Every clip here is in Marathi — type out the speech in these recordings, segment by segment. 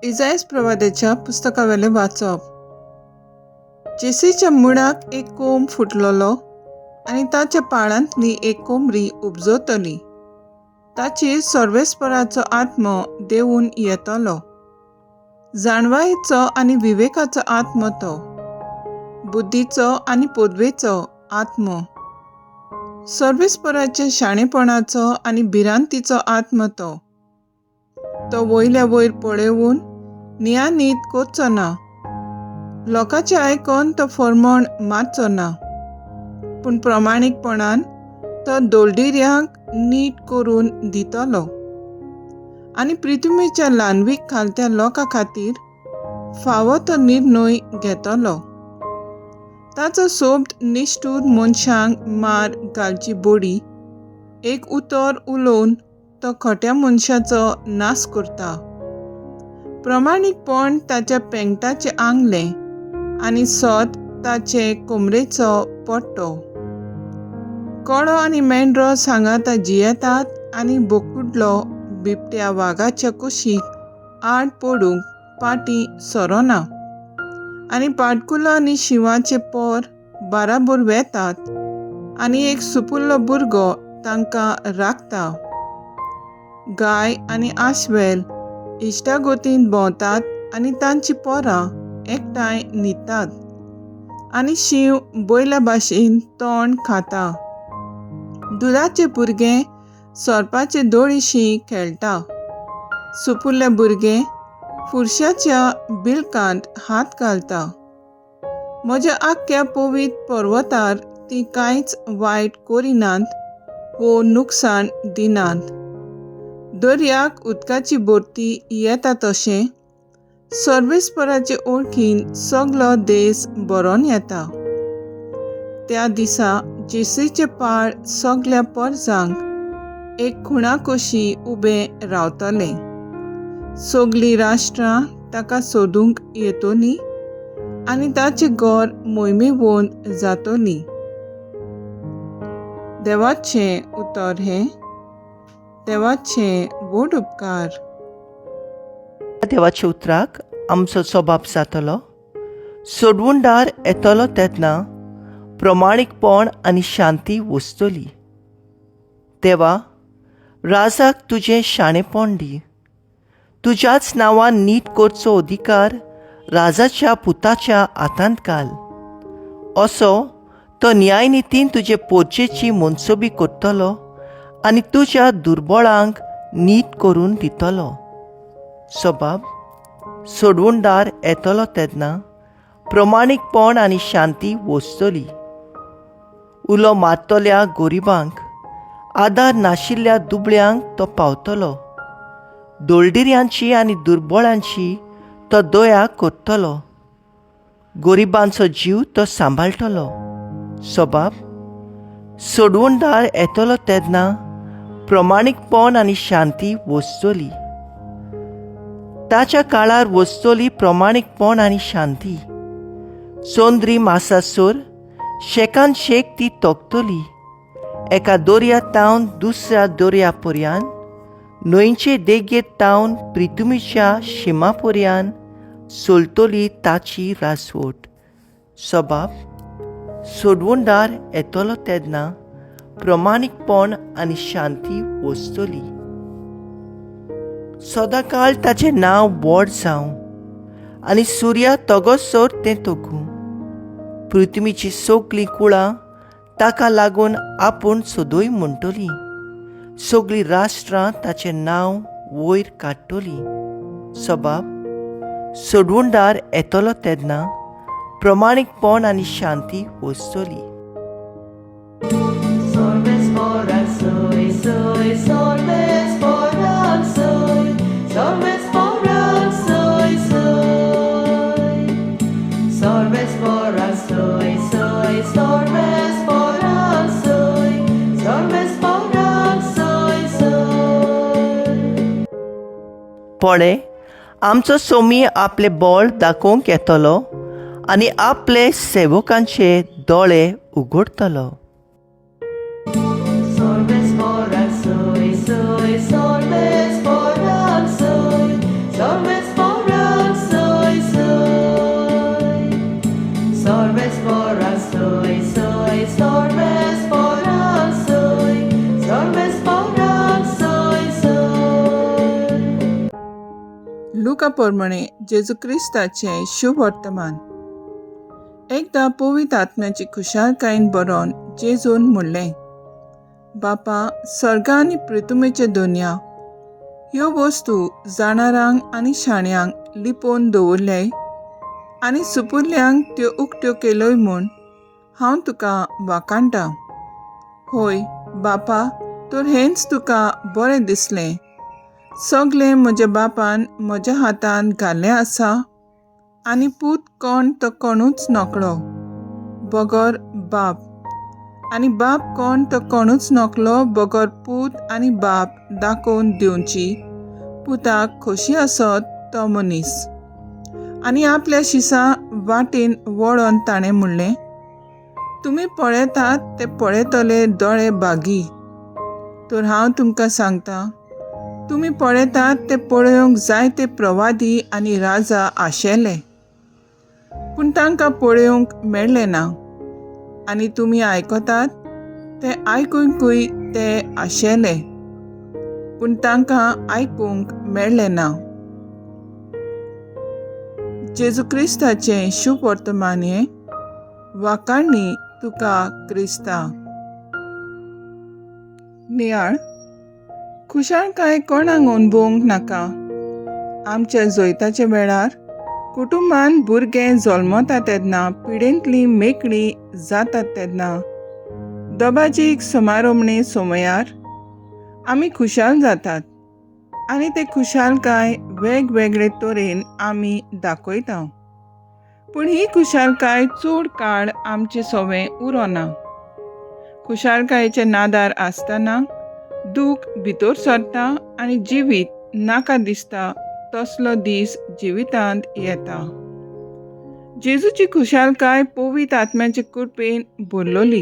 इजायास प्रवाद्याच्या पुस्तकावेले वाचप. जेसीच्या मुळाक एक कोंब फुटलोलो आनी ताच्या पाळांतली एक कोंबरी उपजतली. ताचेर सर्वेस्पराचो आत्मो देंवून येतलो. जाणवायेचो आनी विवेकाचो आत्मो तो, बुद्धीचो आनी पदवेचो आत्मो, सर्वेस्पराच्या शाणेपणाचो आनी भिरांतीचो आत्मो तो वयल्या वयर पळेवून नियानीत करचो ना. लोकांचे आयकोन तो फर्मोण मारचो ना, पूण प्रमाणीकपणान तो दोलडिऱ्यांक नीट करून दितलो आनी पृथ्वीच्या ल्हानवीक खालत्या लोकां खातीर फावो तो निर्णय घेतलो. ताचो सोबत निश्ठूर मनशांक मार घालची बोडी एक उतर उलोवन तो खोट्या मनशाचो नाश करता. प्रमाणीकपण ताच्या पेंगटाचे आंगले आनी सोत ताचे कोमरेचो पट्टो. कोळो आनी मेंढरो सांगाता जियेतात आनी बोकुडलो बिबट्या वागाच्या कुशीक आड पडूंक पाटी सरोना. आनी पाटकुलो आनी शिवाचे पोर बाराबोर वेतात आनी एक सुपुल्लो भुरगो तांकां राखता. गाय आनी आस्वेल इश्टागोतीन भोंवतात आनी तांची पोरां एकठांय न्हिदतात. आनी शिव बैला भाशेन तोंड खाता. दुदाचे भुरगे सोरपाचे दोळीशी खेळटा. सुपुल्ले भुरगे फुरशाच्या बिलकांत हात घालता. म्हज्या आख्ख्या पवित्र पर्वतार ती कांयच वायट करिनात वो नुकसाण दिनात. दर्याक उदकाची भरती येता तशें सर्वेस्पराचे ओळखीन सगलो देश बरोन येता. त्या दिसा जेसीचे पाळ सगल्या परजांक एक खुणा कशी उबे रावतले. सगलीं राष्ट्रां ताका सोदूंक येतलीं आनी ताचें घर मोहिमेवंत जातलीं. देवाचें उतर हें. देवाचे व्हड उपकार. देवाच्या उतराक आमचो जबाब जातलो. सोडवूंडार येतलो तेन्ना प्रमाणीकपण आनी शांती वस्तली. देवा, राजाक तुजें शाणेपण दी. तुज्याच नांवान नीट करचो अधिकार राजाच्या पुताच्या हातांत घाल. असो तो न्यायनितीन तुजे पोरचेची मनसुबी करतलो आनी तुज्या दुर्बळांक नीट करून दितलो. जबाब. सोडवूंडार येतलो तेन्ना प्रमाणीकपण आनी शांती वस्तली. उलो मारतल्या गोरिबांक, आदार नाशिल्ल्या दुबळ्यांक तो पावतलो. दोलडिऱ्यांची आनी दुर्बळांची तो दया करतलो. गोरिबांचो जीव तो सांबाळटलो. जबाब. सोडवूंडार येतलो तेन्ना प्रमाणीकपण आनी शांती वस्तली. ताच्या काळार वस्तली प्रमाणीकपण आनी शांती. सोंद्री मासासूर शेकान शेक ती तोगतली. एका दोर्या तावन दुसऱ्या दोर्या पर्यान, न्हंयचे देगेर तावन पृथ्वीच्या शिमा पर्यान सोलतली ताची रासवट. जबाब. सोडवूंडार येतलो तेन्ना प्रमाणीकपण आनी शांती वस्तली. सदांकाळ ताचें नांव व्हड जावं आनी सुर्या तोगोसोर तें तोगूं. पृथ्वीची सगलीं कुळां ताका लागून आपूण सदोय म्हणटलीं. सगलीं राष्ट्रां ताचें नांव वयर काडटलीं. जबाब. सोडवूंडार येतलो तेन्ना प्रमाणीकपण आनी शांती वस्तली. पळे, आमचो सोमी आपले बळ दाखोवंक येतलो आनी आपले सेवकांचे दोळे उगडतलो. Sorves por लुका प्रमाणे जेजू क्रिस्ताचें शुभ वर्तमान. एकदां पवित्र आत्म्याची खुशालकायेन बरोवन जेजून म्हणलें, बापा, स्वर्ग आनी पृथ्वीचे दुनिया ह्यो वस्तू जाणारांक आनी शाण्यांक लिपोवन दवरले आनी सुपुर्ल्यांक त्यो उक्त्यो केल्योय म्हूण हांव तुका वाखाणटां. होय बापा, तर हेंच तुका बरें दिसलें. सगलें म्हज्या बापान म्हज्या हातान घाल्लें आसा आनी पूत कोण तो कोणूच नकळो बगर बाप, आनी बाप कोण तो कोणूच नकलो बगर पूत आनी बाप दाखोवन दिवची पुताक खोशी आसत तो मनीस. आनी आपल्या शिसा वाटेन वळोन ताणें म्हणलें, तुमी पळयतात ते पळयतले दोळे बागी. तर हांव तुमकां सांगतां, तुमी पळयतात ते पळोवंक जायते प्रवादी आनी राजा आशेले, पूण तांकां पळोवंक मेळ्ळें ना. आनी तुमी आयकतात ते आयकूंकूय ते आशेले, पूण तांकां आयकूंक मेळ्ळें ना. जेजू क्रिस्ताचें शुभ वर्तमान हें वाखाणणी तुका क्रिस्ता. नियाळ, खुशालकाय कोणाक अणभवूंक नाका. आमच्या जैताच्या वेळार कुटुंबान भुरगें जल्मता तेन्ना, पिडेंतलीं मेकळीं जातात तेन्ना, दबाजीक समारंभणे समयार आमी खुशाल जातात आनी ते खुशालकाय वेगवेगळे तरेन आमी दाखयता. पूण ही खुशालकाय चड काळ आमचे सवें उरोना. खुशालकायेचे नादार आसतना दूख भितर सरता आनी जिवीत नाका दिसता तसलो दीस जिवितांत येता. जेजूची खुशालकाय पवित्र आत्म्याचे कृपेन भरलोली.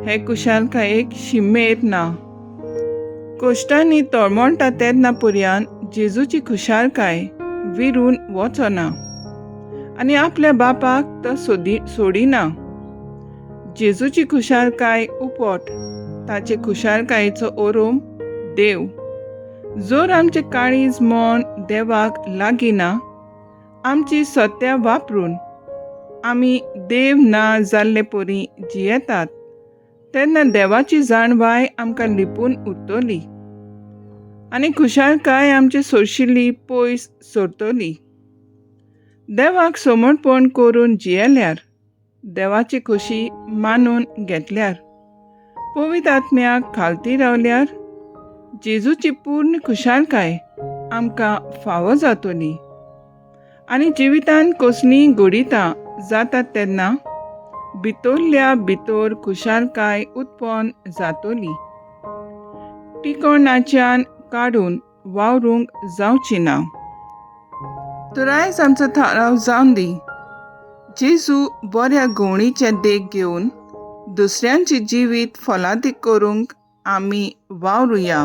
हे खुशालकायेक शिमेर ना. कश्टांनी तळमळटा तेन्ना पर्यान जेजूची खुशालकाय विरून वचना आनी आपल्या बापाक तो सोडिना. जेजूची खुशालकाय उपट, ताचे खुशालकायेचो ओरूम देव. जर आमचें काळीज मन देवाक लागिना, आमची सत्या वापरून आमी देव ना जाल्ले परी जियेतात, तेन्ना देवाची जाणवाय आमकां लिपून उरतली आनी खुशालकाय आमची सोरशिल्ली पयस सरतली. देवाक समर्पण करून जियेल्यार, देवाची खोशी मानून घेतल्यार, पवित्र आत्म्याक खालती रावल्यार जेजूची पूर्ण खुशालकाय आमकां फावो जातली. आनी जिवितांत कसलीय घडीतां जातात तेन्ना भितरल्या भितर खुशालकाय उत्पन्न जातली. टिकोणाच्यान काडून वावरूंक जावची ना. तर आयज आमचो थाराव जावन दी. जेजू बऱ्या गवणीचें देख घेवन दुसऱ्यांची जिवीत फलादीक करूंक आमी वावरुया.